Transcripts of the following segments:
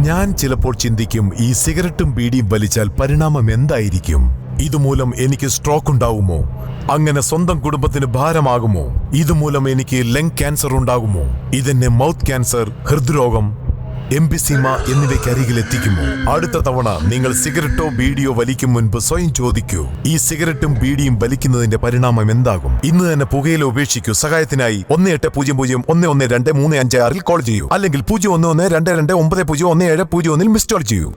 ഞാൻ ചിലപ്പോൾ ചിന്തിക്കും, ഈ സിഗരറ്റും ബീഡിയും വലിച്ചാൽ പരിണാമം എന്തായിരിക്കും? ഇതുമൂലം എനിക്ക് സ്ട്രോക്ക് ഉണ്ടാകുമോ? അങ്ങനെ സ്വന്തം കുടുംബത്തിന് ഭാരമാകുമോ? ഇതുമൂലം എനിക്ക് ലങ് ക്യാൻസർ ഉണ്ടാകുമോ? ഇതെന്നെ മൗത്ത് ക്യാൻസർ, ഹൃദ്രോഗം, എംഫിസീമ എന്നിവയ്ക്കരികിൽ എത്തിക്കുമോ? അടുത്ത തവണ നിങ്ങൾ സിഗരറ്റോ ബീഡിയോ വലിക്കും മുൻപ് സ്വയം ചോദിക്കൂ, ഈ സിഗരറ്റും ബീഡിയും വലിക്കുന്നതിന്റെ പരിണാമം എന്താകും? ഇന്ന് തന്നെ പുകയില ഉപേക്ഷിക്കൂ. സഹായത്തിനായി 1800 കോൾ ചെയ്യൂ, അല്ലെങ്കിൽ 0112290101 മിസ് കോൾ ചെയ്യൂ.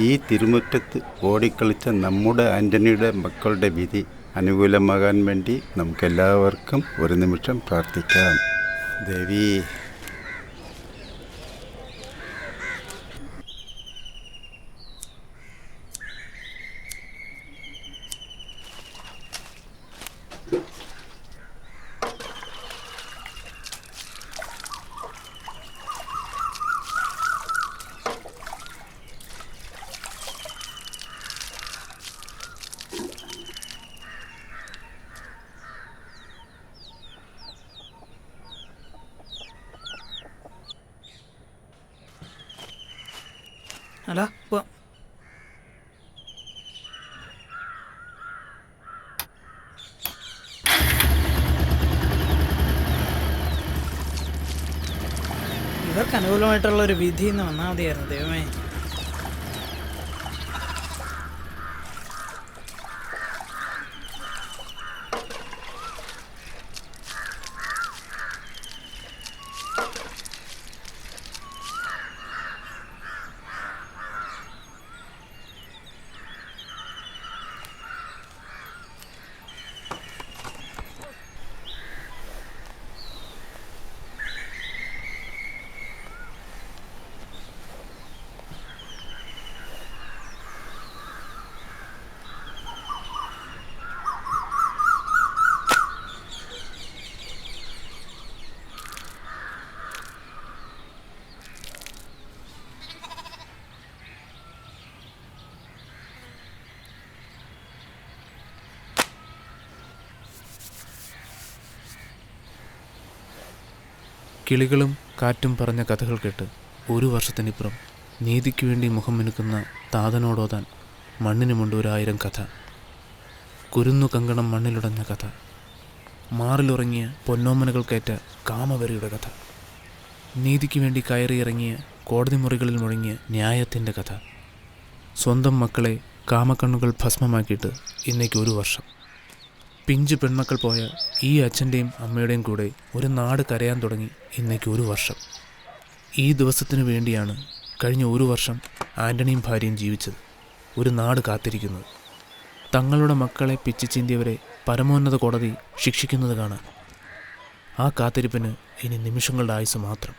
ഈ തിരുമുറ്റത്ത് ഓടിക്കളിച്ച നമ്മുടെ ആൻ്റണിയുടെ മക്കളുടെ വിധി അനുകൂലമാകാൻ വേണ്ടി നമുക്കെല്ലാവർക്കും ഒരു നിമിഷം പ്രാർത്ഥിക്കാം. ദേവി. അല്ല ഇവർക്ക് അനുകൂലമായിട്ടുള്ള ഒരു വിധി എന്ന് വന്നാൽ മതിയായിരുന്നു ദൈവമേ. കിളികളും കാറ്റും പറഞ്ഞ കഥകൾ കേട്ട് ഒരു വർഷത്തിനിപ്പുറം നീതിക്ക് വേണ്ടി മുഖം മിനുക്കുന്ന താതനോടോതാൻ മണ്ണിനുമുണ്ട് 1000 കഥ. കുരുന്നു കങ്കണം മണ്ണിലുടഞ്ഞ കഥ, മാറിലുറങ്ങിയ പൊന്നോമനകൾക്കേറ്റ കാമവരിയുടെ കഥ, നീതിക്ക് വേണ്ടി കയറിയിറങ്ങിയ കോടതി മുറികളിൽ മുഴങ്ങിയ ന്യായത്തിൻ്റെ കഥ. സ്വന്തം മക്കളെ കാമക്കണ്ണുകൾ ഭസ്മമാക്കിയിട്ട് ഇന്നേക്ക് 1 വർഷം. പിഞ്ചു പെൺമക്കൾ പോയ ഈ അച്ഛൻ്റെയും അമ്മയുടെയും കൂടെ ഒരു നാട് കരയാൻ തുടങ്ങി ഇന്നേക്ക് 1 വർഷം. ഈ ദിവസത്തിനു വേണ്ടിയാണ് കഴിഞ്ഞ 1 വർഷം ആൻ്റണിയും ഭാര്യയും ജീവിച്ചത്, ഒരു നാട് കാത്തിരിക്കുന്നത്. തങ്ങളുടെ മക്കളെ പിച്ചു ചീന്തിയവരെ പരമോന്നത കോടതി ശിക്ഷിക്കുന്നത് കാണാൻ. ആ കാത്തിരിപ്പിന് ഇനി നിമിഷങ്ങളുടെ ആയുസ് മാത്രം.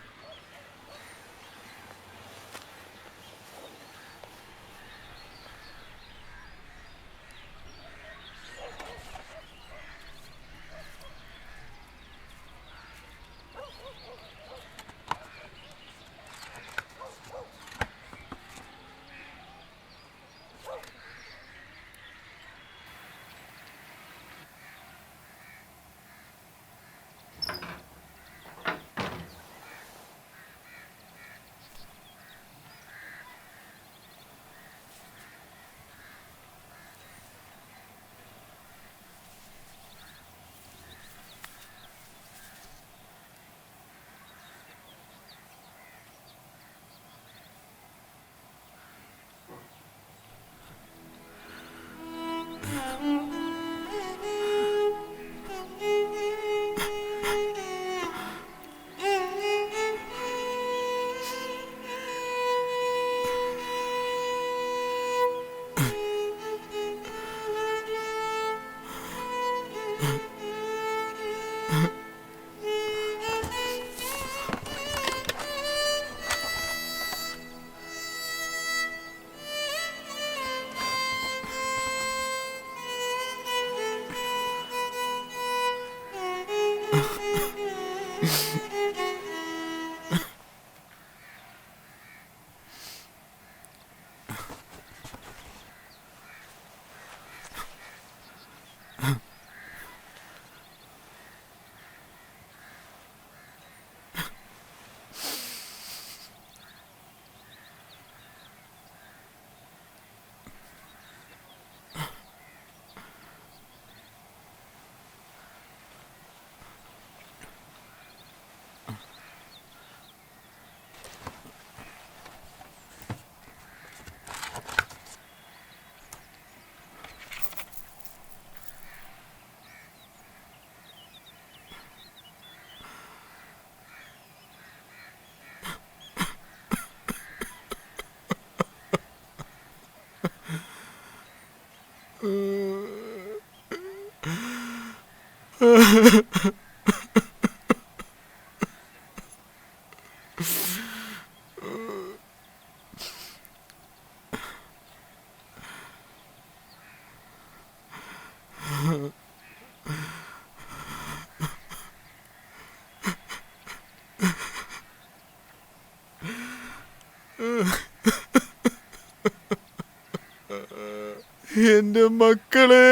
എൻ്റെ മക്കളെ,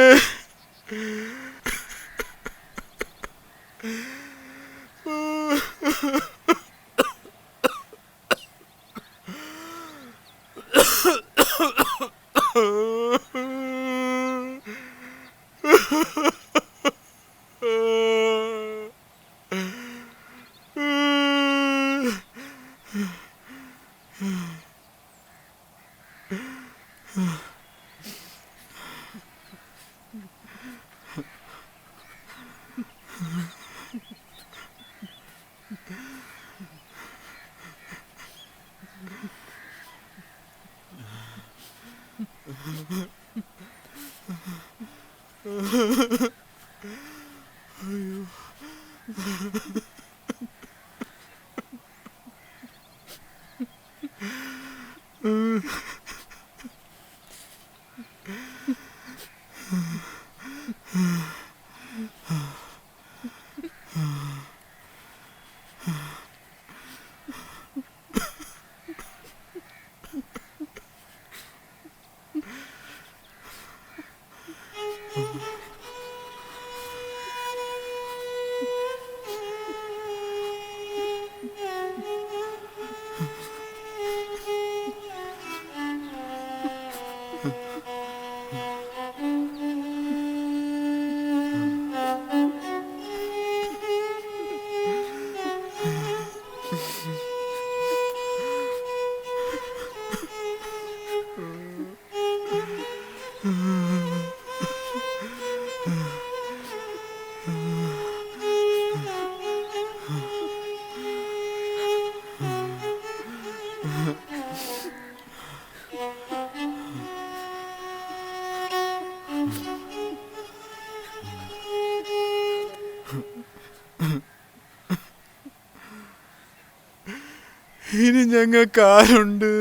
ഇനി ഞങ്ങൾക്ക് ആരുണ്ട്?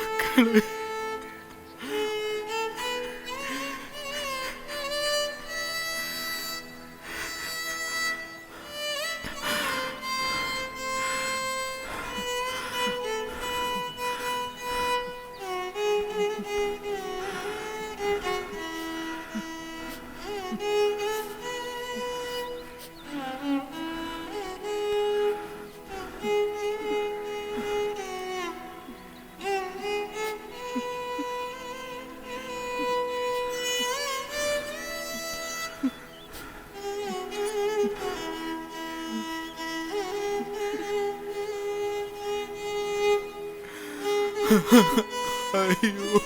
മക്കളെ, അയ്യോ,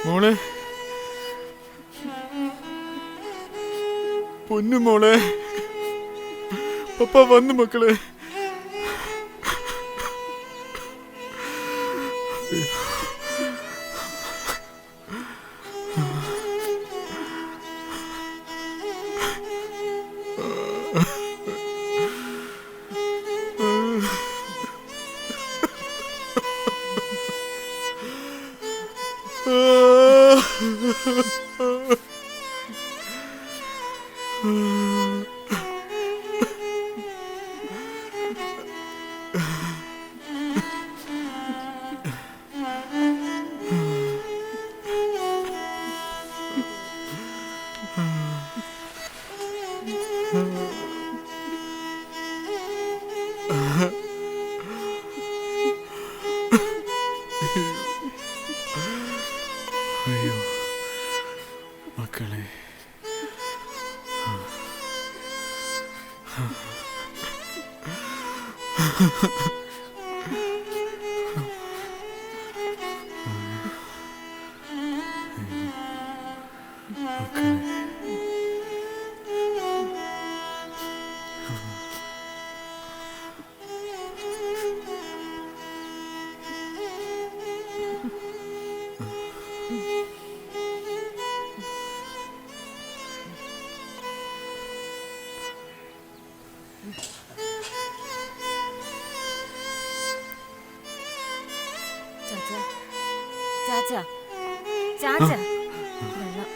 മോളെ, പൊന്നു മോളെ, പപ്പ വന്നു മക്കളെ. അയ്യോ മക്കളെ, ചാച്ച, ചാച്ച, ചാച്ച, വെള്ളം.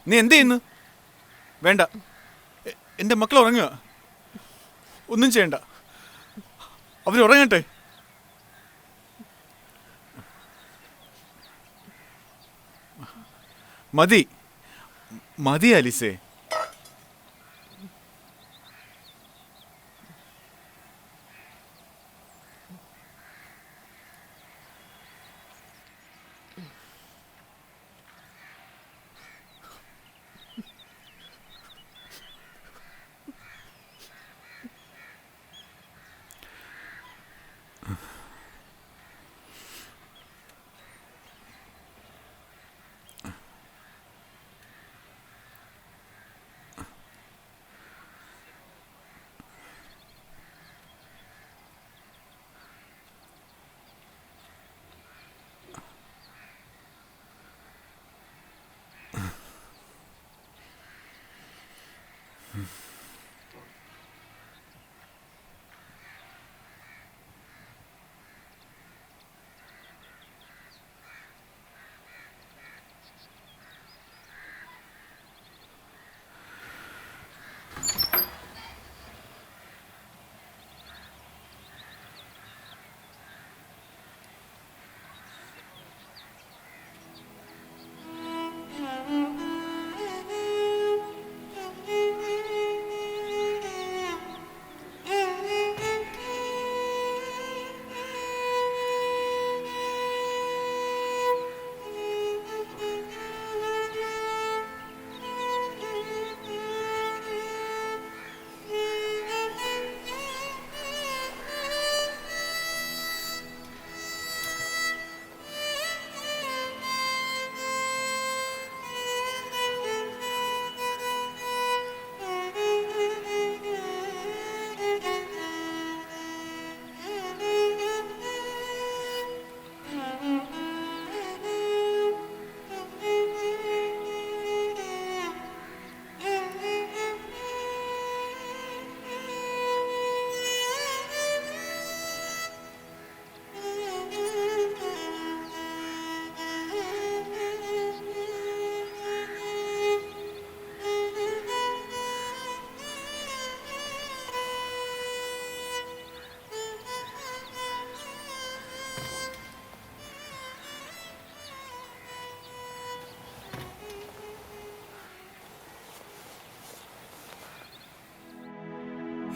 നീ എന്ത് ചെയ്യുന്നു? വേണ്ട, എൻ്റെ മക്കൾ ഉറങ്ങുക. ഒന്നും ചെയ്യണ്ട, അവരുറങ്ങട്ടെ. മതി മതി ആലിസേ.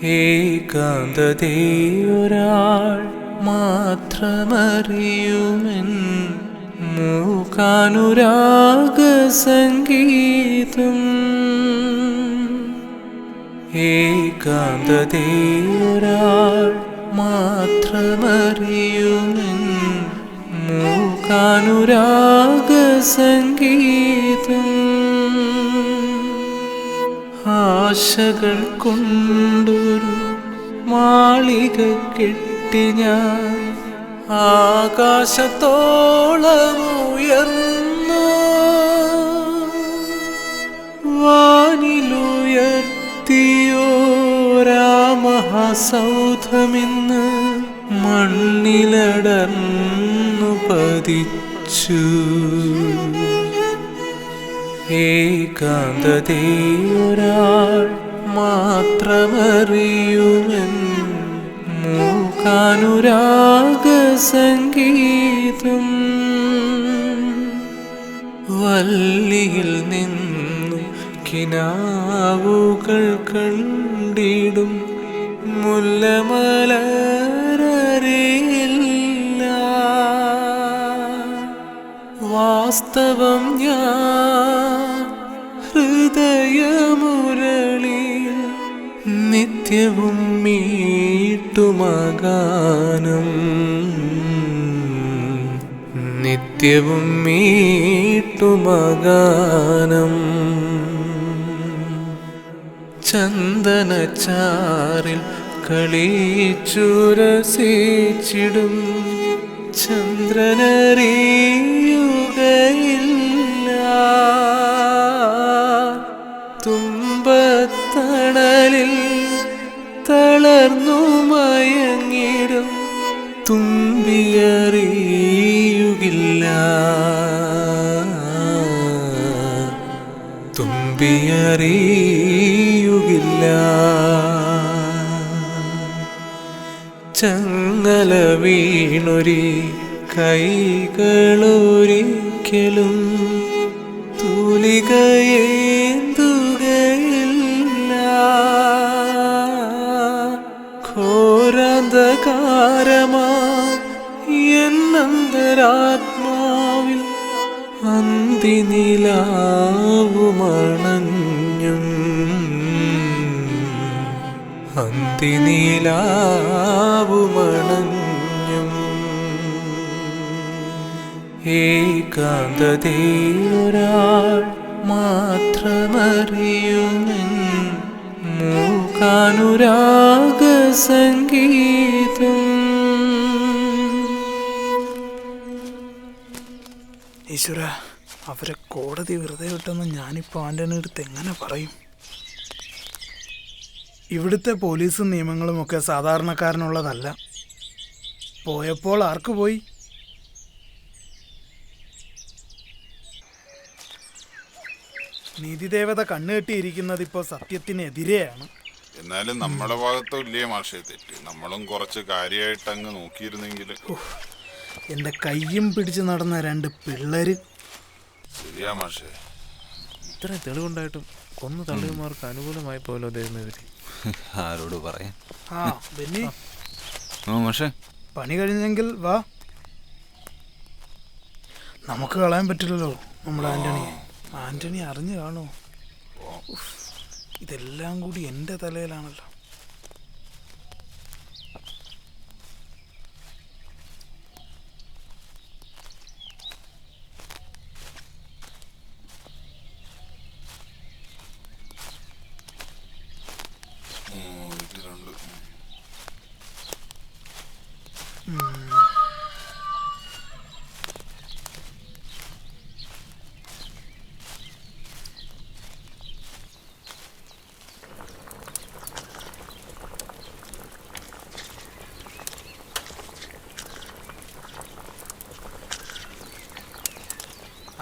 ഏകാന്തതയൊരാൾ മാത്രമറിയുമെൻ മൂകാനുരാഗ സംഗീതം. ഏകാന്തതയൊരാൾ മാത്രമറിയുമെൻ മൂകാനുരാഗ സംഗീതം. ആശകൾ കൊണ്ടൊരു മാളിക കെട്ടി ഞാൻ ആകാശത്തോളമുയർന്നു വാനിലുയർത്തിയോരാമഹാസൗധമിന്ന് മണ്ണിലടർന്നു പതിച്ചു. ഏകാന്തതയൊരാൾ മാത്രമറിയുമെൻ മൂകാനുരാഗ സംഗീതം. വല്ലിയിൽ നിന്നു കിനാവുകൾ കണ്ടിടും മുല്ലമലരറിയില്ല. വാസ്തവം ഞാൻ ഹൃദയമുരളിയിൽ നിത്യവും മീട്ടുമഗാനം. നിത്യവും മീട്ടുമഗാനം. ചന്ദനച്ചാറിൽ കളിച്ചുരസിച്ചിടും ചന്ദ്രനറിയുകയില്ല. തുമ്പത്തണലിൽ തളർന്നു മയങ്ങിടും തുമ്പിയറിയുകില്ല. തുമ്പിയറിയുകില്ല. ചങ്ങല വീണൊരി കൈകളൊരിക്കലും തൂലികയേന്തുകയില്ല. ഘോരാന്ധകാരമാ എന്നന്തരാത്മാവിൽ അന്തിനിലാവുമണഞ്ഞും അന്തിനിലാവുമണഞ്ഞും. ഏകാന്തതയൊരാൾ മാത്രമറിയുമെൻ മൂകാനുരാഗ സംഗീതം. ഈശ്വര, അവരെ കോടതി വെറുതെ വിട്ടെന്ന് ഞാനിപ്പോൾ ആൻ്റണി അടുത്ത് എങ്ങനെ പറയും? ഇവിടുത്തെ പോലീസും നിയമങ്ങളുമൊക്കെ സാധാരണക്കാരനുള്ളതല്ല. പോയപ്പോൾ ആർക്ക് പോയി? നീതിദേവത കണ്ണുകെട്ടിയിരിക്കുന്നത് ഇപ്പോൾ സത്യത്തിനെതിരെയാണ്. എന്നാലും നമ്മുടെ ഭാഗത്തും ഇല്ലേ മാഷേ തെറ്റ്? നമ്മളും കുറച്ച് കാര്യമായിട്ട് അങ്ങ് നോക്കിയിരുന്നെങ്കിൽ. എൻ്റെ കയ്യും പിടിച്ച് നടന്ന രണ്ട് പിള്ളേര്. ശരിയാ മാഷേ. ഇത്രയും തെളിവുണ്ടായിട്ടും കൊന്നു തള്ളിയമാർക്ക് അനുകൂലമായി പോലോ ദൈവമെതിരെ. ആരോട് പറയാൻ? ആ ബെന്നി, മാഷേ പണി കഴിഞ്ഞെങ്കിൽ വാ. നമുക്ക് കളയാൻ പറ്റില്ലല്ലോ നമ്മുടെ ആൻ്റണിയെ. ആൻ്റണി അറിഞ്ഞു കാണോ? ഇതെല്ലാം കൂടി എൻ്റെ തലയിലാണല്ലോ.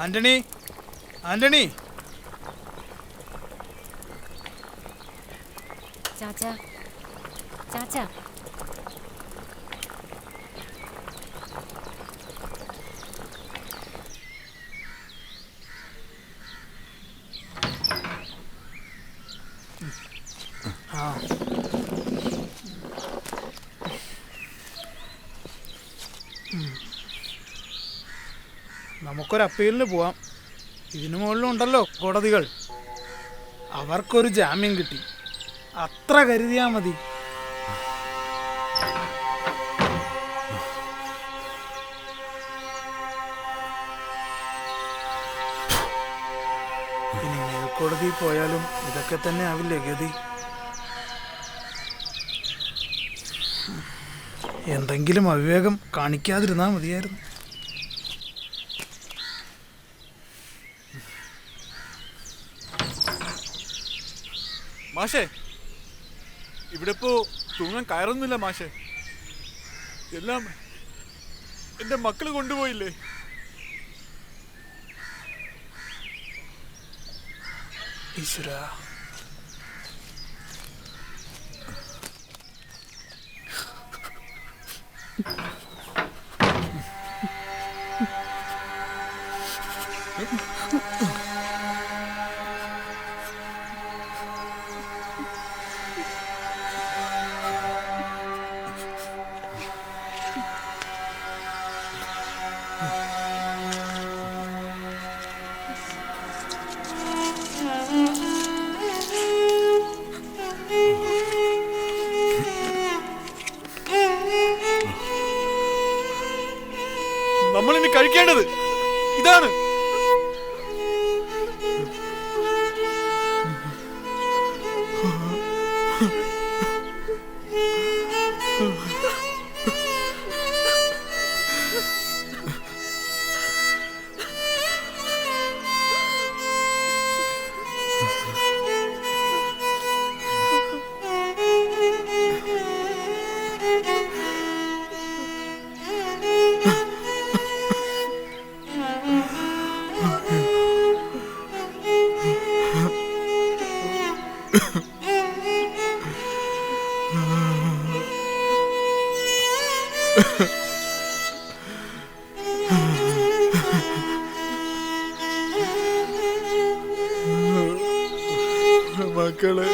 ആൻ്റണി, ആൻ്റണി. ചാച്ചാ, ചാച്ചാ, നമുക്കൊരു അപ്പീലിന് പോവാം. ഇതിനു മുകളിലുണ്ടല്ലോ കോടതികൾ. അവർക്കൊരു ജാമ്യം കിട്ടി, അത്ര കരുതിയാ മതി. ഇനി മേൽക്കോടതിയിൽ പോയാലും ഇതൊക്കെ തന്നെ ആവില്ലേ ഗതി? എന്തെങ്കിലും അവിവേകം കാണിക്കാതിരുന്നാ മതിയായിരുന്നു. മാഷേ, ഇവിടെ ഇപ്പോ തൂങ്ങാൻ കയറൊന്നുമില്ല മാഷേ. എല്ലാം എന്റെ മക്കള് കൊണ്ടുപോയില്ലേ? ഈശ്വര, നമ്മളിനി കഴിക്കേണ്ടത് ഇതാണ്. മക്കള്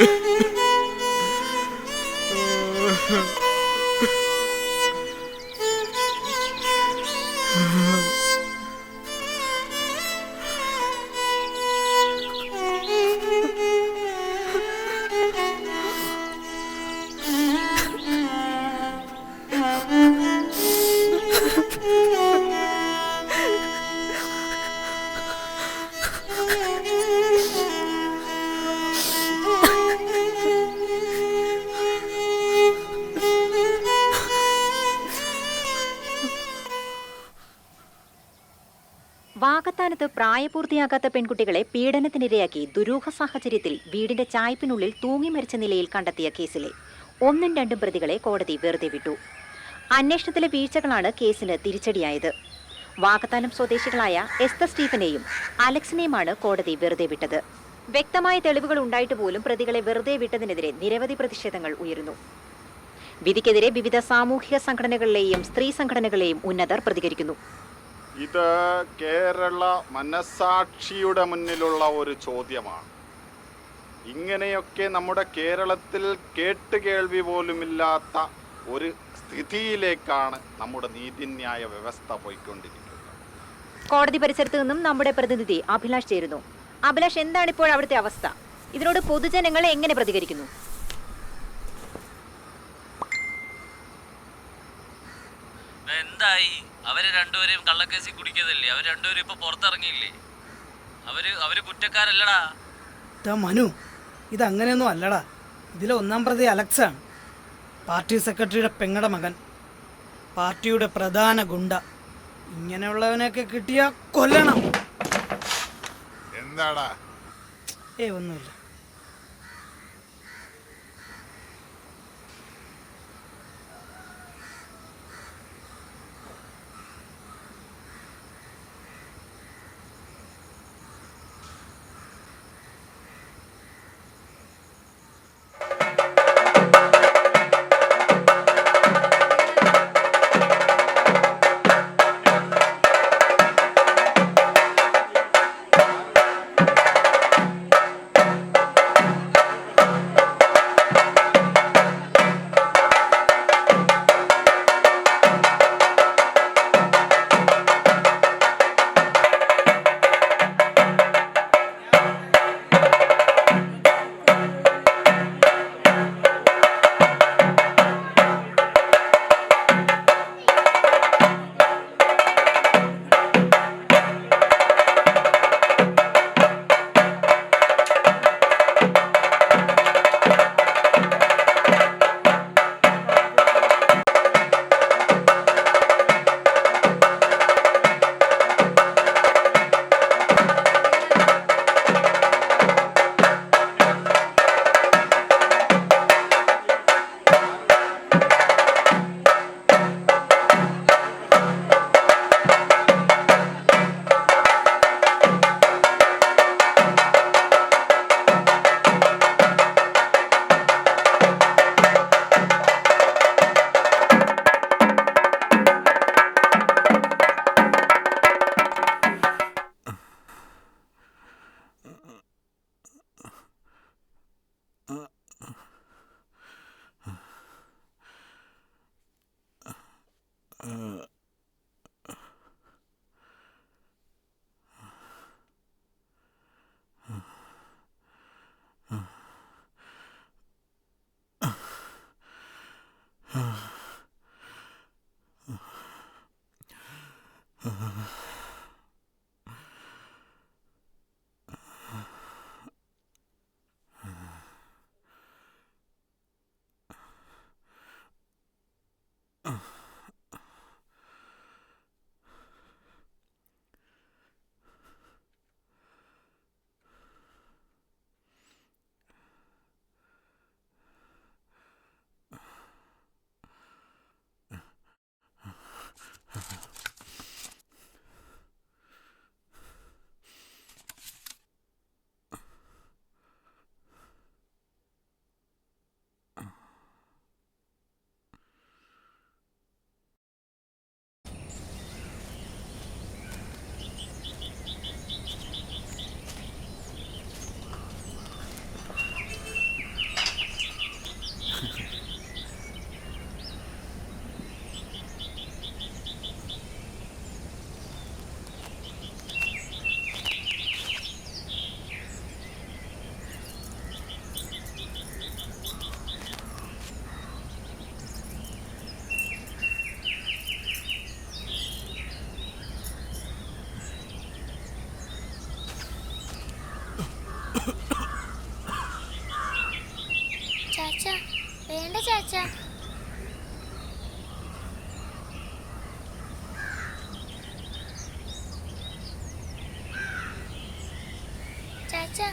വാകത്താനത്ത് പ്രായപൂർത്തിയാകാത്ത പെൺകുട്ടികളെ പീഡനത്തിനിരയാക്കി ദുരൂഹ സാഹചര്യത്തിൽ വീടിന്റെ ചായ്പിനുള്ളിൽ തൂങ്ങി മരിച്ച നിലയിൽ കണ്ടെത്തിയ കേസിലെ 1ഉം 2ഉം പ്രതികളെ കോടതി വെറുതെ വിട്ടു. അന്വേഷണത്തിലെ വീഴ്ചകളാണ് കേസിന് തിരിച്ചടിയായത്. വാകത്താനം സ്വദേശികളായ എസ്തർ സ്റ്റീഫനെയും അലക്സിനെയുമാണ് കോടതി വെറുതെ വിട്ടത്. വ്യക്തമായ തെളിവുകൾ ഉണ്ടായിട്ട് പോലും പ്രതികളെ വെറുതെ വിട്ടതിനെതിരെ നിരവധി പ്രതിഷേധങ്ങൾ ഉയരുന്നു. വിധിക്കെതിരെ വിവിധ സാമൂഹിക സംഘടനകളിലെയും സ്ത്രീ സംഘടനകളെയും ഉന്നതർ പ്രതികരിക്കുന്നു. ഇത് കേരള മനസാക്ഷിയുടെ മുന്നിലുള്ള ഒരു ചോദ്യമാണ്. ഇങ്ങനെയൊക്കെ നമ്മുടെ കേരളത്തിൽ കേട്ടുകേൾവി പോലുമില്ലാത്ത ഒരു സ്ഥിതിയിലേക്കാണ് നമ്മുടെ നീതിന്യായ വ്യവസ്ഥ പോയിക്കൊണ്ടിരിക്കുന്നത്. കോടതി പരിസരത്ത് നിന്നും നമ്മുടെ പ്രതിനിധി അഭിലാഷ് ചേരുന്നു. അഭിലാഷ്, എന്താണ് ഇപ്പോൾ അവിടുത്തെ അവസ്ഥ? ഇതിനോട് പൊതുജനങ്ങൾ എങ്ങനെ പ്രതികരിക്കുന്നു? എന്തായി? അവര് രണ്ടുപേരെയും കള്ളക്കേസിൽ കുടിക്കതല്ലേ? അവർ രണ്ടുപേരും ഇപ്പൊ പുറത്തിറങ്ങിയില്ലേ? അവര് കുറ്റക്കാരല്ലടാ. മനു, ഇതങ്ങനെയൊന്നും അല്ലടാ. ഇതിലെ 1ാം പ്രതി അലക്സാണ്, പാർട്ടി സെക്രട്ടറിയുടെ പെങ്ങളുടെ മകൻ, പാർട്ടിയുടെ പ്രധാന ഗുണ്ട. ഇങ്ങനെയുള്ളവനെയൊക്കെ കിട്ടിയാ കൊല്ലണം. എന്താടാ? ഒന്നുമില്ല. ചാച്ചാ.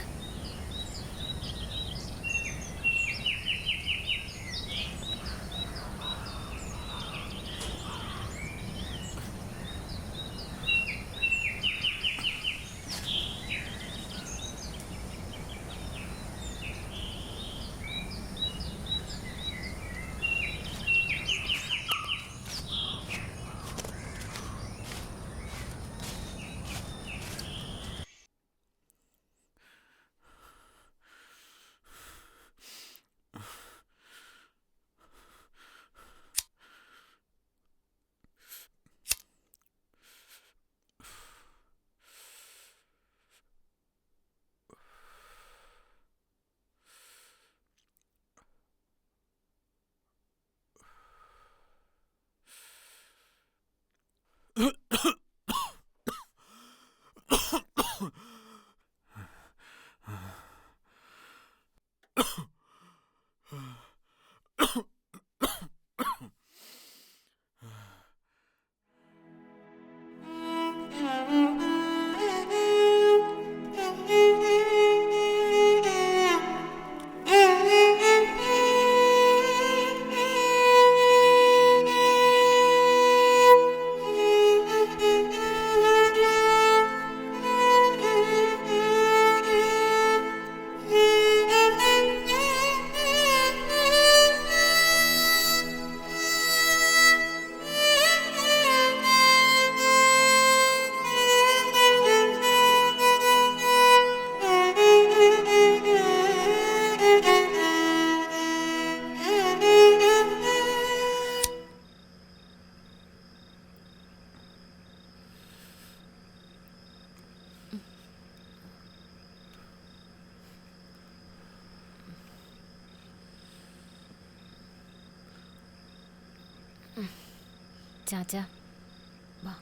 ചാച്ചാ വാ.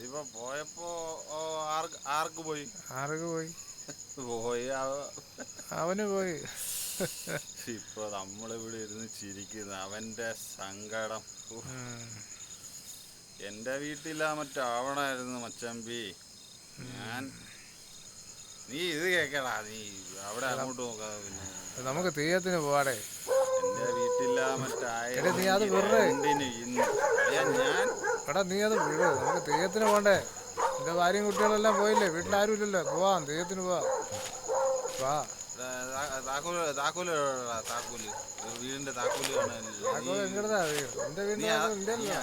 ഇപ്പൊ പോയപ്പോ ആർക്ക് പോയി? പോയി അവന് പോയി. ഇപ്പൊ നമ്മളിവിടെ ഇരുന്ന് ചിരിക്കുന്നു അവന്റെ സങ്കടം. എന്റെ വീട്ടിലാ മറ്റാവണായിരുന്നു മച്ചമ്പി. നീ ഇത് കേക്കടാ, നീ അവിടെ അങ്ങോട്ട് നോക്കാതെ പിന്നെ നമുക്ക് തെയ്യത്തിന് പോവാടേ. എന്റെ വീട്ടിലാ മറ്റായ നീ അത് വെറുതെ ഞാൻ എടാ നീ അത് വിട്, നമുക്ക് തെയ്യത്തിന് പോണ്ടേ. എന്റെ ഭാര്യയും കുട്ടികളെല്ലാം പോയില്ലേ, വീട്ടിലാരും ഇല്ലല്ലോ. പോവാം, തെയ്യത്തിന് പോവാം. വാ. താക്കോല് വീടിന്റെ താക്കോല്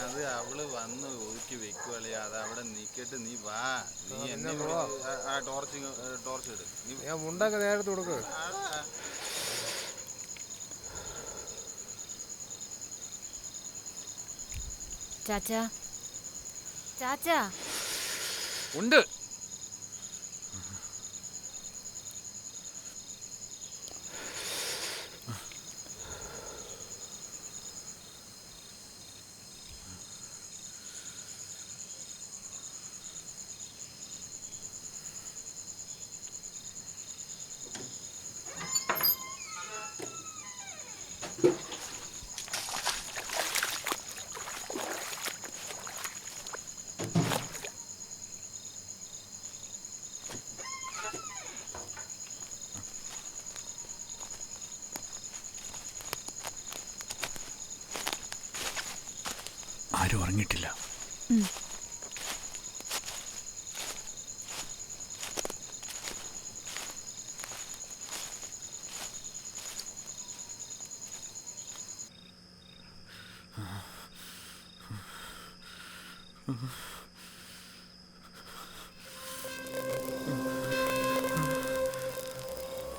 അത് അവള് വന്ന് ഒതുക്കി വെക്കുവല്ലേ. അത് അവിടെ നിക്കട്ട്, നീ വാ. നീ എന്നെ ടോർച്ച് ഇട്. ഞാൻ മുണ്ടൊക്കെ നേരത്തെ കൊടുക്ക്. ചാച്ചാ ചാച്ചാ ഉണ്ട്. ആരും ഉറങ്ങിയിട്ടില്ല.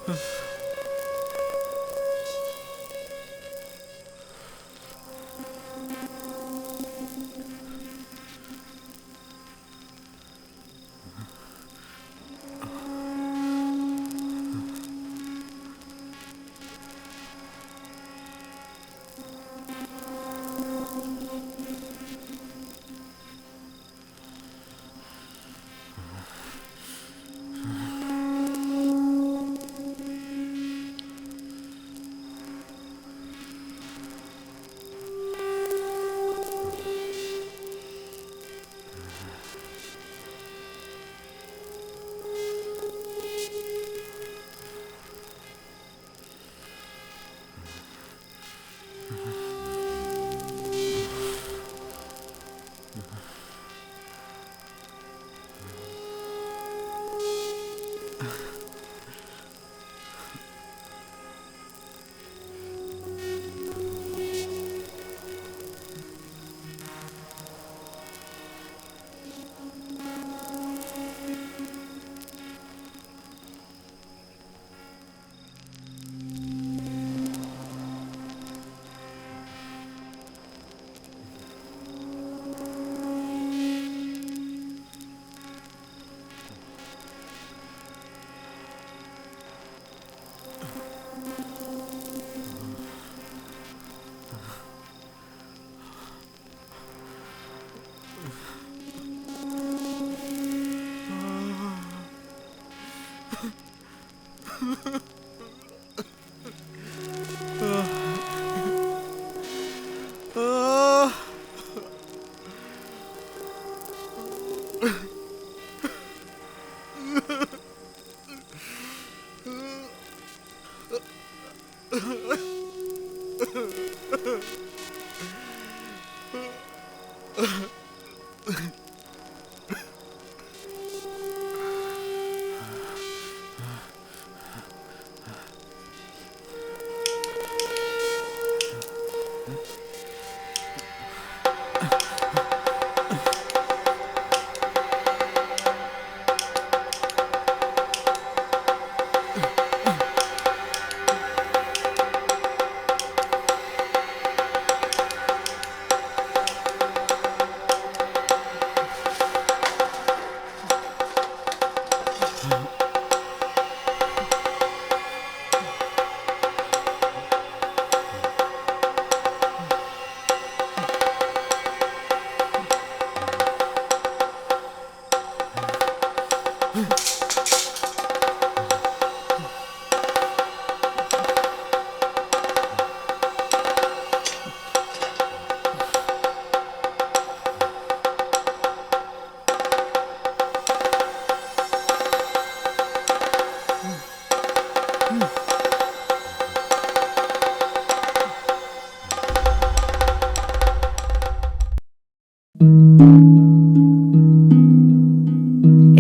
Huh.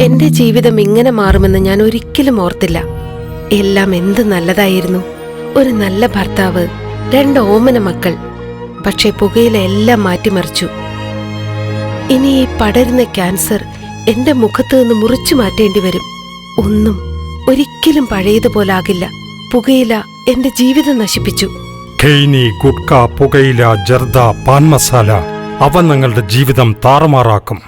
എന്റെ ജീവിതം ഇങ്ങനെ മാറുമെന്ന് ഞാൻ ഒരിക്കലും ഓർത്തില്ല. എല്ലാം എന്ത് നല്ലതായിരുന്നു. ഒരു നല്ല ഭർത്താവ്, 2 ഓമന മക്കൾ. പക്ഷെ പുകയില എല്ലാം മാറ്റിമറിച്ചു. ഇനി ഈ പടരുന്ന ക്യാൻസർ എന്റെ മുഖത്ത് നിന്ന് മുറിച്ചു മാറ്റേണ്ടി വരും. ഒന്നും ഒരിക്കലും പഴയതുപോലാകില്ല. പുകയില എന്റെ ജീവിതം നശിപ്പിച്ചു. ഖെയ്നി, ഗുഡ്ക, പുകയില, ജർദ, പാൻ മസാല അവ നിങ്ങളുടെ ജീവിതം താറുമാറാക്കും.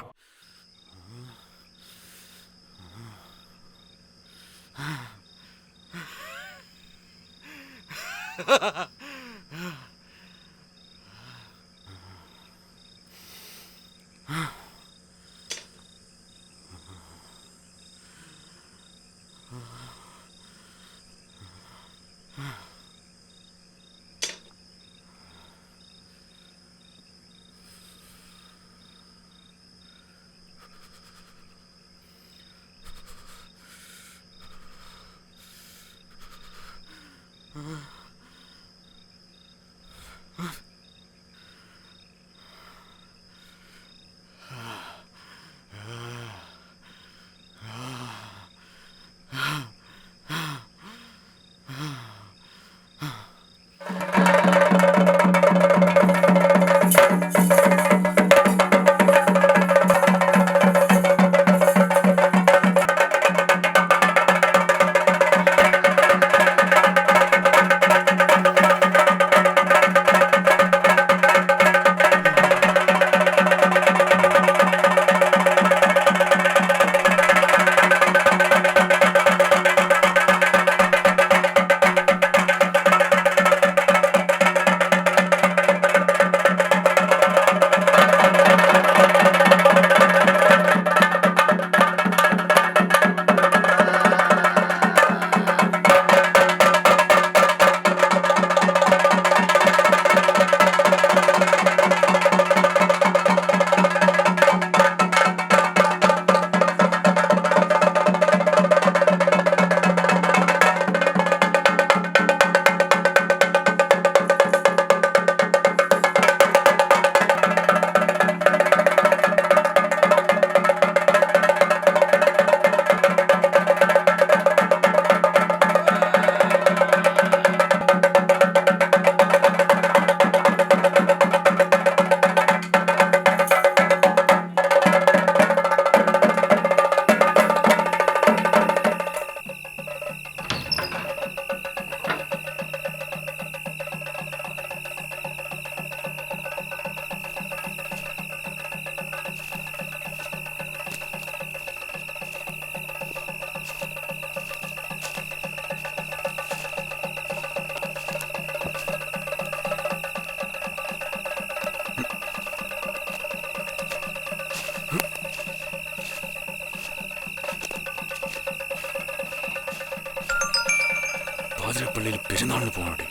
ആതിരപ്പള്ളിയിൽ പെരുന്നാളിന് പോകണേ.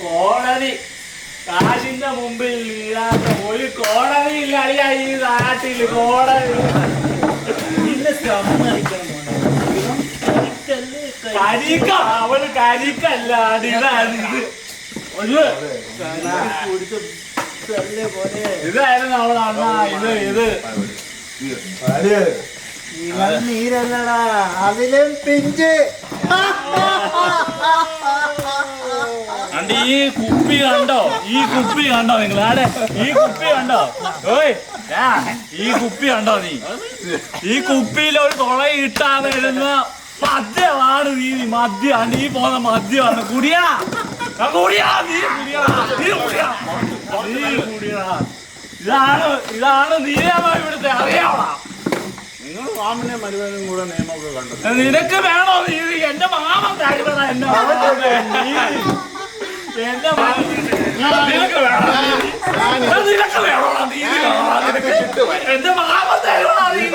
കോടതി കാശിന്റെ മുമ്പിൽ നീരാത്ത ഒരു കോടതി ഇല്ല അളിയാ ഈ നാട്ടില്. കോടതി കരിക്ക, അവള് കരിക്കല്ല ഇതായിരുന്നു. ഒരു ഇതായിരുന്നു അവൾ അണ്ണാ. ഇത് നീരല്ലടാ അതിലും പിഞ്ച്. ഈ കുപ്പി കണ്ടോ? ഈ കുപ്പി കണ്ടോ നിങ്ങൾ? ആടെ ഈ കുപ്പി കണ്ടോ? ഓയ് ഈ കുപ്പി കണ്ടോ നീ? ഈ കുപ്പിയിൽ ഒരു തുളയിട്ടാ വരുന്ന മദ്യമാണ് നീ. മദ്യാണ് ഈ പോകുന്ന മദ്യമാണ്. കുടിയാ കുടിയാ നീ കുടിയാ നീ കുടിയാ നീ കുടിയാ. ഇതാണ് നിയമം ഇവിടുത്തെ. അറിയാവണം. നിങ്ങൾ മാമനെ മരുമനും കൂടെ നിയമമൊക്കെ കണ്ടു. നിനക്ക് വേണോ നീതി? എന്റെ മാമൻ തരുന്നതാ എന്നെ. എന്റെ നിനക്ക് വേണോ നീതി? നിനക്ക് വേണോടാ നീതി? എന്റെ മാമൻ തരുന്നതാ നീതി.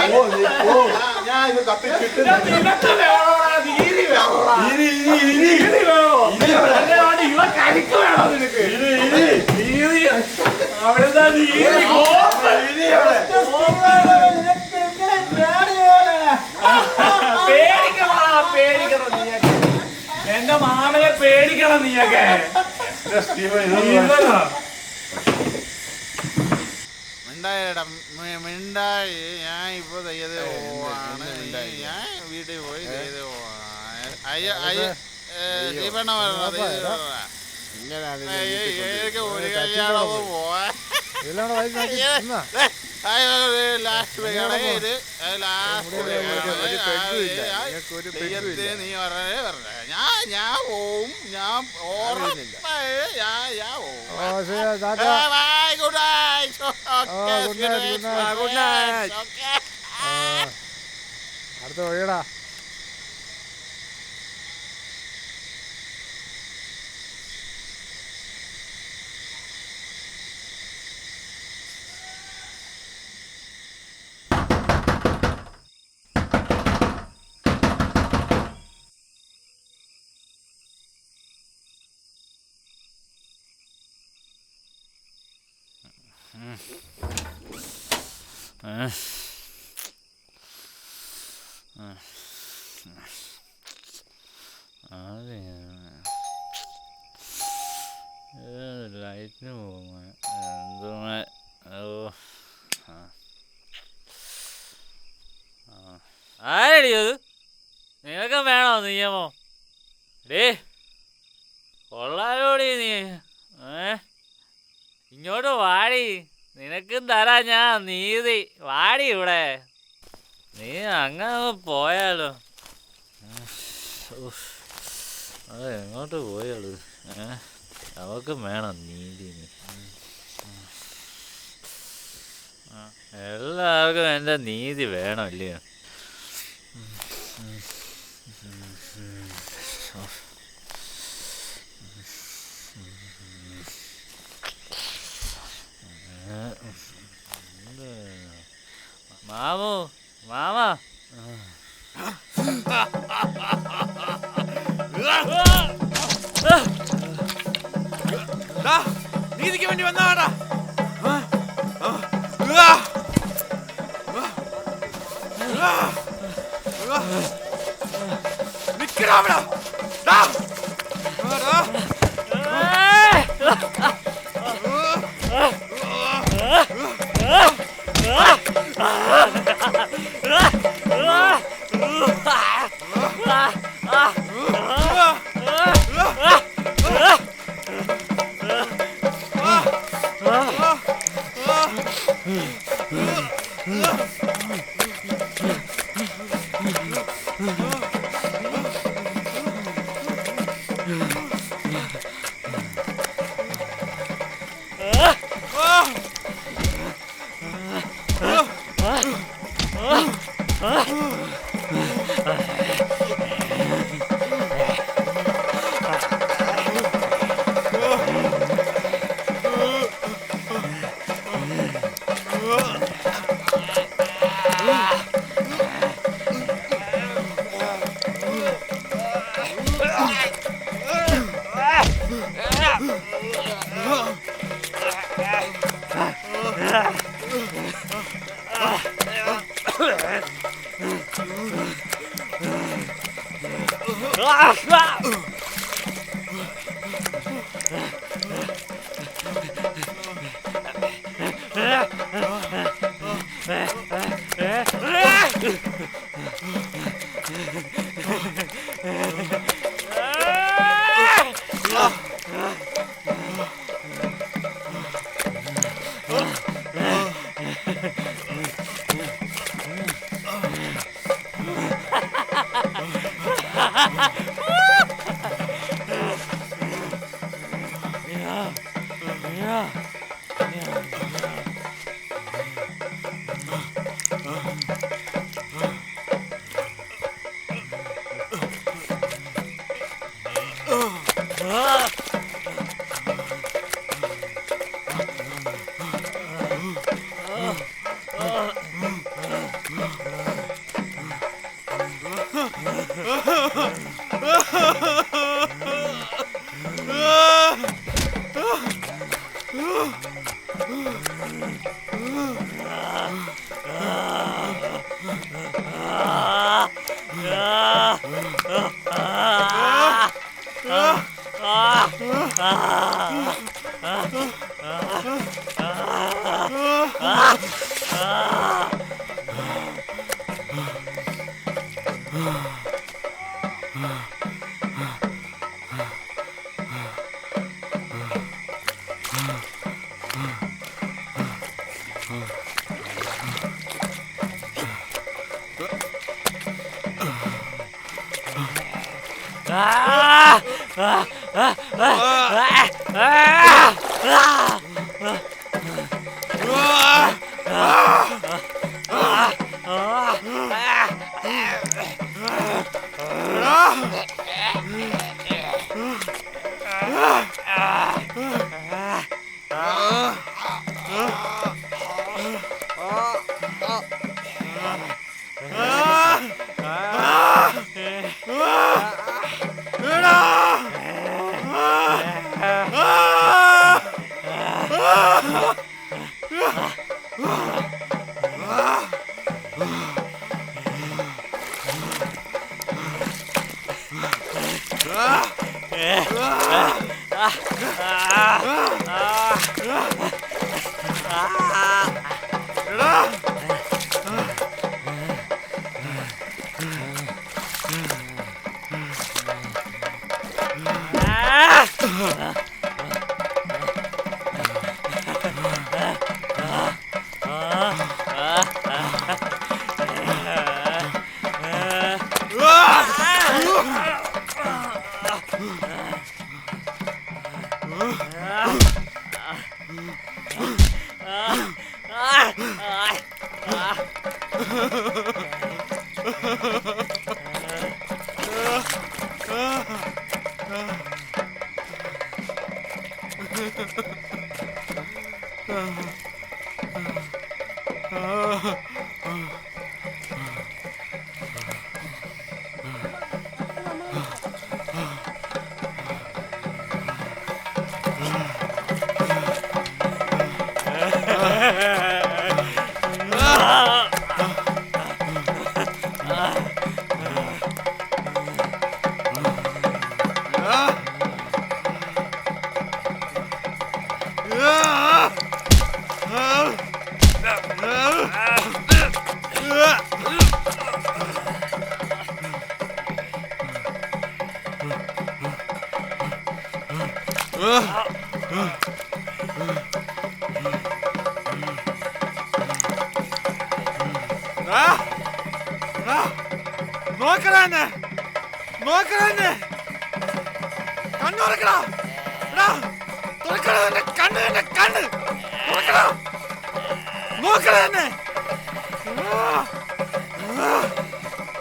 നിനക്ക് വേണോടാ നീതി? വേണോടാ നീതി? വേണോ? ഇവ കരിക്ക് വേണോ നിനക്ക്? നീതി അവിടുത്തെ നീതി പേടിക്കണം നീയൊക്കെ. എന്റെ മാമനെ പേടിക്കണം നീയൊക്കെ. മിണ്ടായി. ഞാൻ ഇപ്പൊ ചെയ്ത് പോവാണ്. ഞാൻ വീട്ടിൽ പോയി ചെയ്ത് പോവാണ്. ഒരു കല്യാണം പോവാ. ലാസ്റ്റ് ഇത് നീ പറഞ്ഞേ ഞാൻ പോവും. ഞാൻ അടുത്ത വഴിയടാ. ലൈറ്റിന് പോകുമ്പോ എന്തോ ആരടി അത്? നിനക്ക് വേണോ നിയമം? ഡേ കൊള്ളാലോടി നീ. ഇങ്ങോട്ട് വാടി. നിനക്കും തരാ ഞാൻ നീതി. വാടി ഇവിടെ. നീ അങ്ങനെ പോയാലോ? അത് എങ്ങോട്ട് പോയാള്? അവക്കും വേണം നീതി. എല്ലാവർക്കും എൻ്റെ നീതി വേണം ഇല്ലയോ? മാമു മാമ നീതിക്ക് വേണ്ടി വന്നാടാ. നിക്കടാ അവിടെ.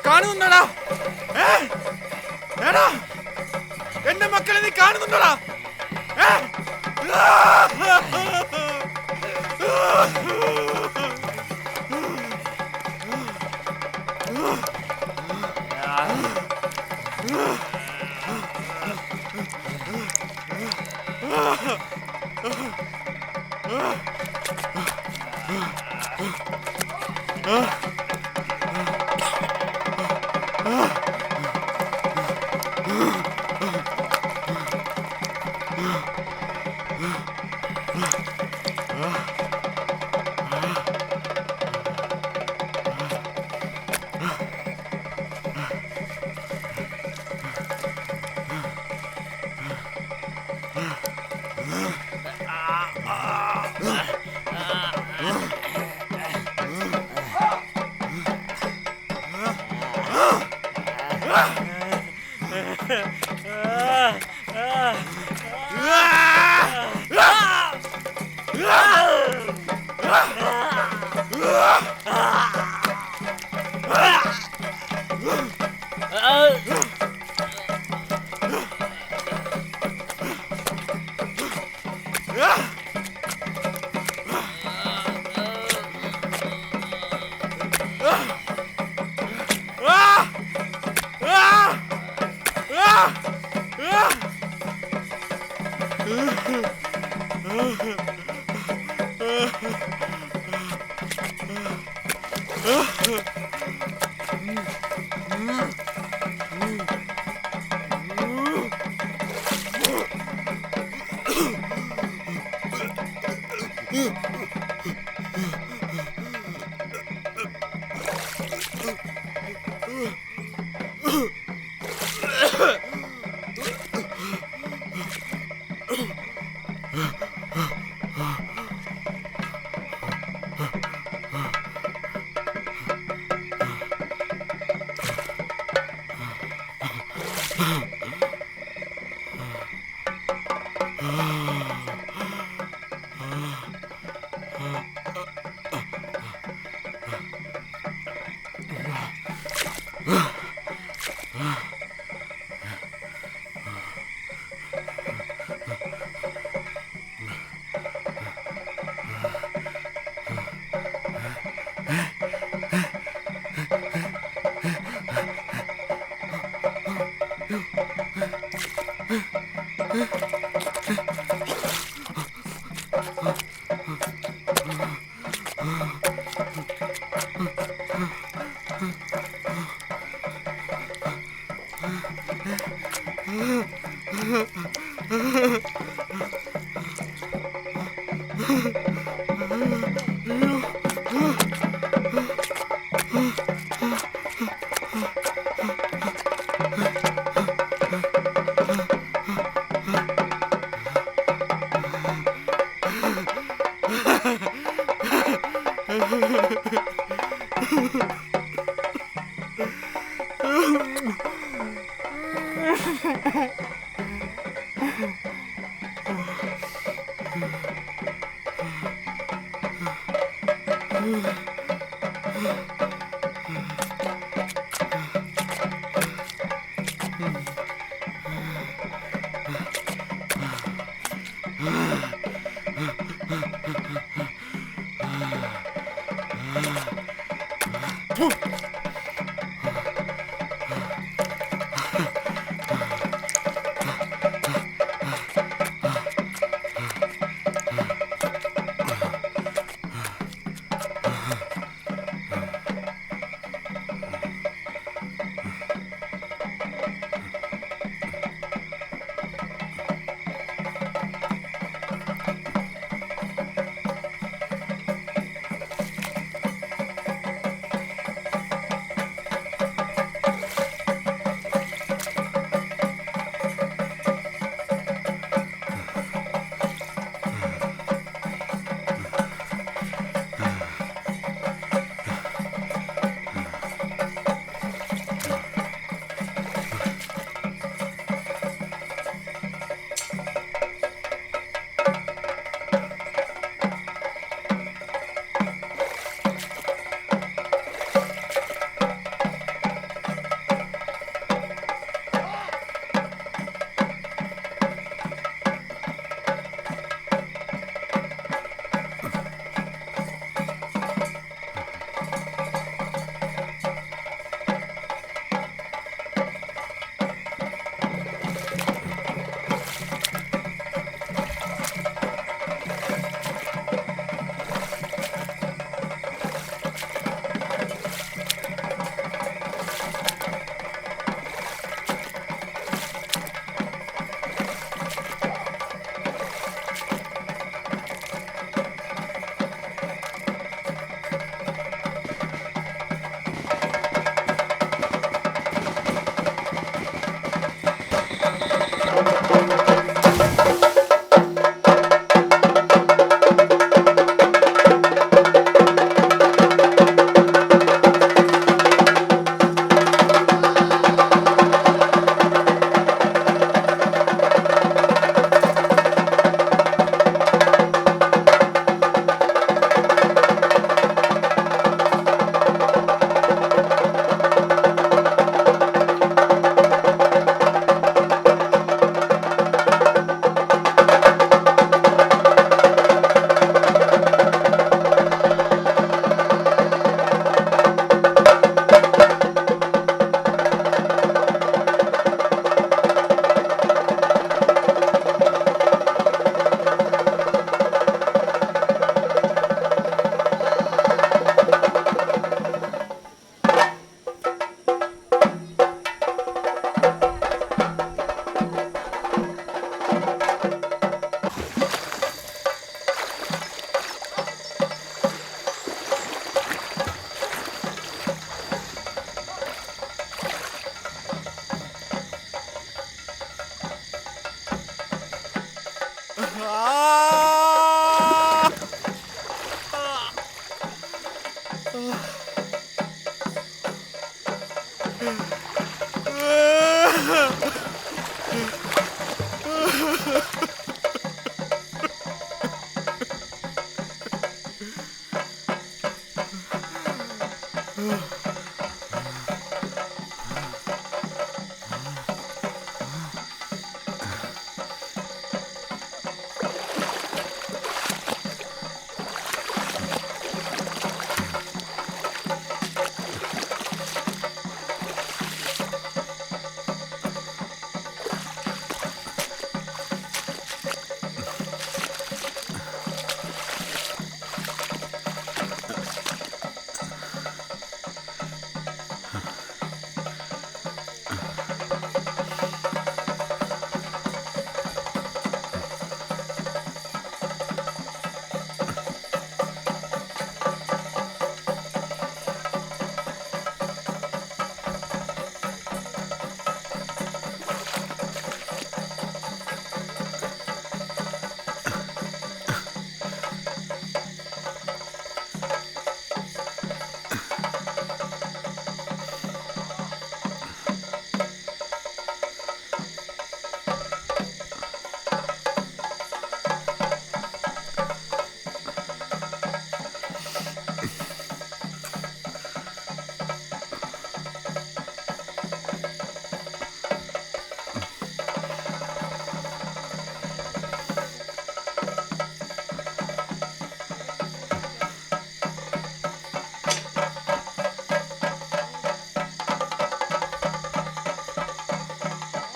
കാണുന്നുണ്ടോടാ? എടാ എന്റെ മക്കളെ നീ കാണുന്നുണ്ടോടാ?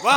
വാ.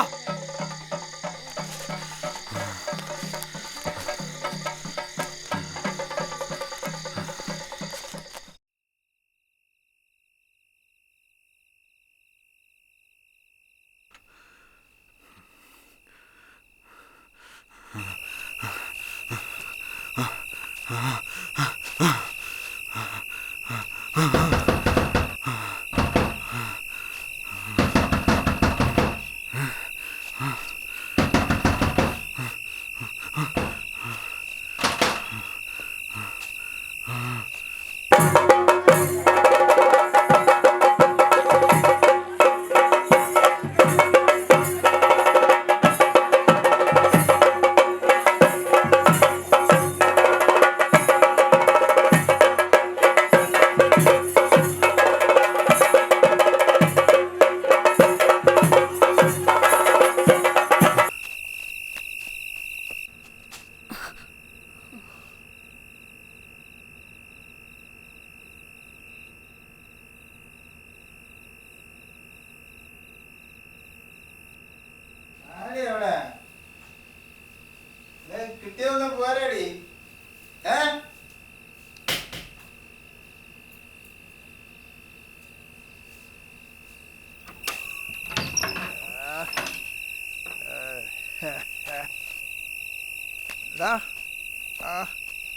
കിട്ടിയൊന്ന് പോരാടി.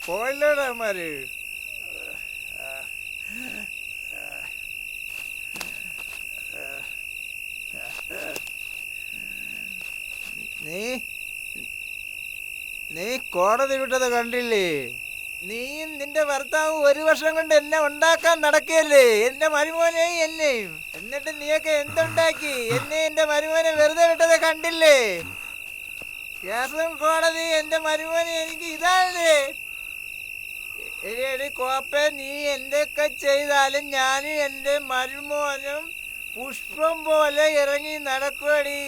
പോയില്ലേടാമാര്. നീ കോടതി വിട്ടത് കണ്ടില്ലേ? നീയും നിന്റെ ഭർത്താവും 1 വർഷം കൊണ്ട് എന്നെ ഉണ്ടാക്കാൻ നടക്കുകയല്ലേ, എന്റെ മരുമോനെയും എന്നെയും. എന്നിട്ട് നീയൊക്കെ എന്തുണ്ടാക്കി? എന്നെ എന്റെ മരുമോനെ വെറുതെ വിട്ടത് കണ്ടില്ലേ? കേസും കോടതി എന്റെ മരുമോനെ എനിക്ക് ഇതാണ്. എടി കോപ്പെ, നീ എന്തൊക്കെ ചെയ്താലും ഞാനും എന്റെ മരുമോനും പുഷ്പം പോലെ ഇറങ്ങി നടക്കുവടി.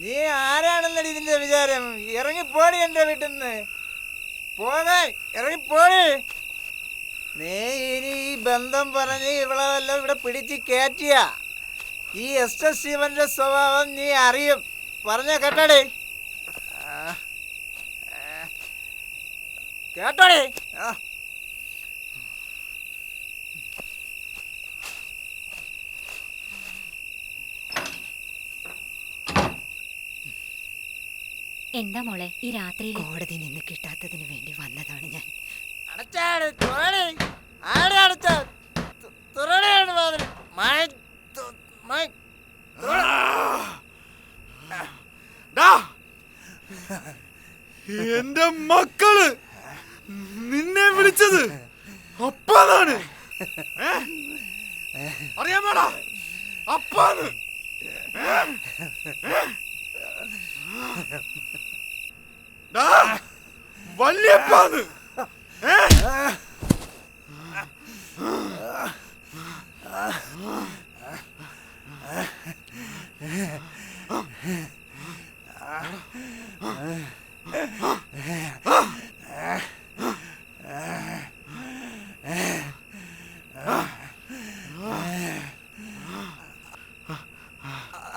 നീ ആരാണെന്നടി ഇതിന്റെ വിചാരം? ഇറങ്ങിപ്പോടി എൻ്റെ വീട്ടിൽ നിന്ന്. പോകാൻ ഇറങ്ങിപ്പോടി. നീ ഇനി ഈ ബന്ധം പറഞ്ഞ് ഇവിടെ വല്ല ഇവിടെ പിടിച്ച് കയറ്റിയ ഈ എസ് ശിവന്റെ സ്വഭാവം നീ അറിയും. പറഞ്ഞ കേട്ടോടി, കേട്ടോടി. എന്താ മോളെ ഈ രാത്രിയിൽ? കോടതി നിന്ന് കിട്ടാത്തതിന് വേണ്ടി വന്നതാണ് ഞാൻ. അടച്ചാണ് തുറടി. ആടെ അടച്ച തുറടിയാണ് വാതിൽ. എന്റെ മക്കള് നിന്നെ വിളിച്ചത് അപ്പാന്നാണ്. അറിയാമോടാ? അപ്പാന്ന്. വല്യപ്പാന്ന്.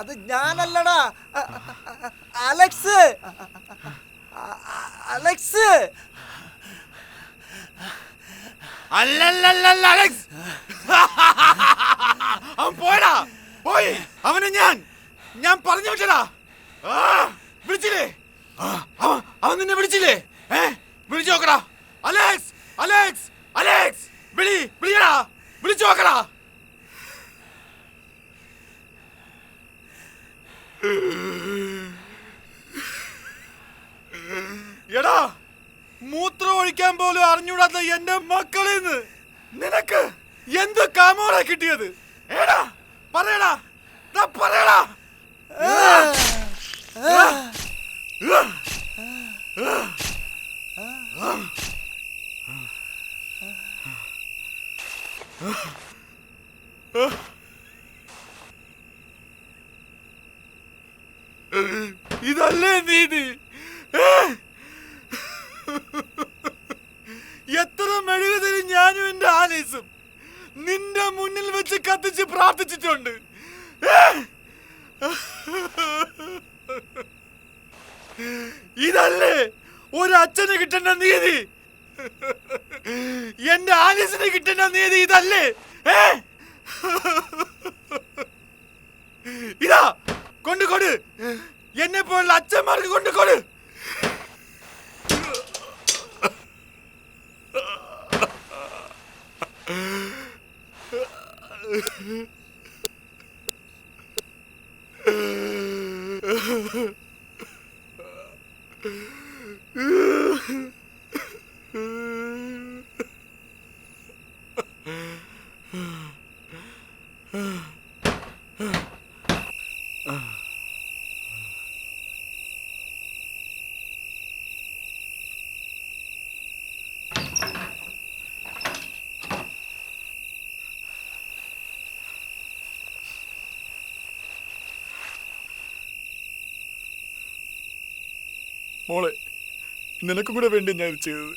അത് ഞാനല്ലടാ, അലക്സ്. അലക്സ് അല്ലല്ലല്ല അലക്സ്. അവൻ പോയടാ, പോയി. അവനെ ഞാൻ പറഞ്ഞു വിട്ടടാ. വിളിച്ചില്ലേ? അവൻ നിന്നെ വിളിച്ചില്ലേ? വിളിച്ചു നോക്കടാ. അലക്സ്, അലക്സ്, അലക്സ്, വിളിയടാ, വിളിച്ചു നോക്കടാ. എടാ, മൂത്രം ഒഴിക്കാൻ പോലും അറിഞ്ഞൂടാത്ത എന്റെ മക്കളെന്ന് നിനക്ക് എന്ത് കാമോടാ കിട്ടിയത്? ഏടാ പറയടാ, പറയടാ. ഇതല്ലേ നീതി? എത്ര മെഴുകുതിരി ഞാനും എന്റെ ആലീസും നിന്റെ മുന്നിൽ വെച്ച് കത്തിച്ച് പ്രാർത്ഥിച്ചിട്ടുണ്ട്. ഇതല്ലേ ഒരു അച്ഛന് കിട്ടേണ്ട നീതി? എന്റെ ആലീസിന് കിട്ടേണ്ട നീതി ഇതല്ലേ? ഇതാ കൊണ്ടുകൊട്, എന്നെ പോലുള്ള അച്ഛന്മാർക്ക് കൊണ്ടുകൊട്. മോളെ, നിനക്കും കൂടെ വേണ്ടി ഞാൻ ചെയ്തത്.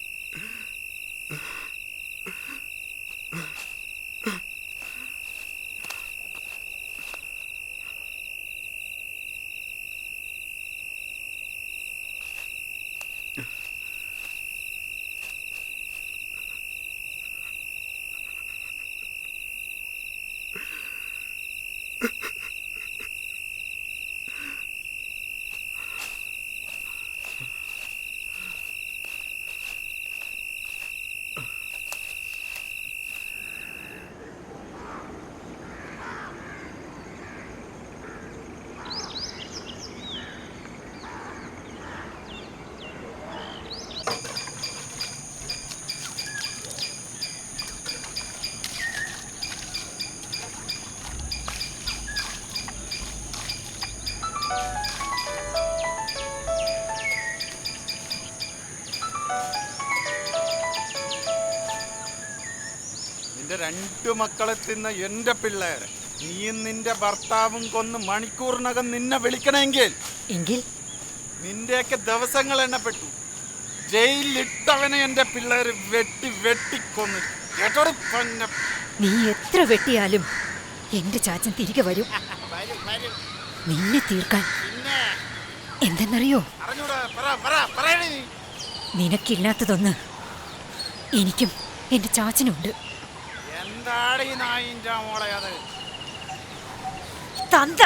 നിന്റെ 2 മക്കളെ തിന്ന എന്റെ പിള്ളേരെ നീയും നിന്റെ ഭർത്താവും കൊന്ന് മണിക്കൂറിനകം നിന്നെ വിളിക്കണമെങ്കിൽ നിന്റെയൊക്കെ ദിവസങ്ങൾ എണ്ണപ്പെട്ടു. ജയിലിലിട്ടവനെ എന്റെ പിള്ളേര് വെട്ടിക്കൊന്നു. നീ എത്ര വെട്ടിയാലും എന്റെ ചാച്ചൻ തിരികെ വരും. നിന്നെ തീർക്കാൻ. എന്തെന്നറിയോ, നിനക്കില്ലാത്തതൊന്ന് എനിക്കും എന്റെ ചാച്ചനുണ്ട്. എന്താടി നായിന്റെ മോളെ അത്? തന്ത.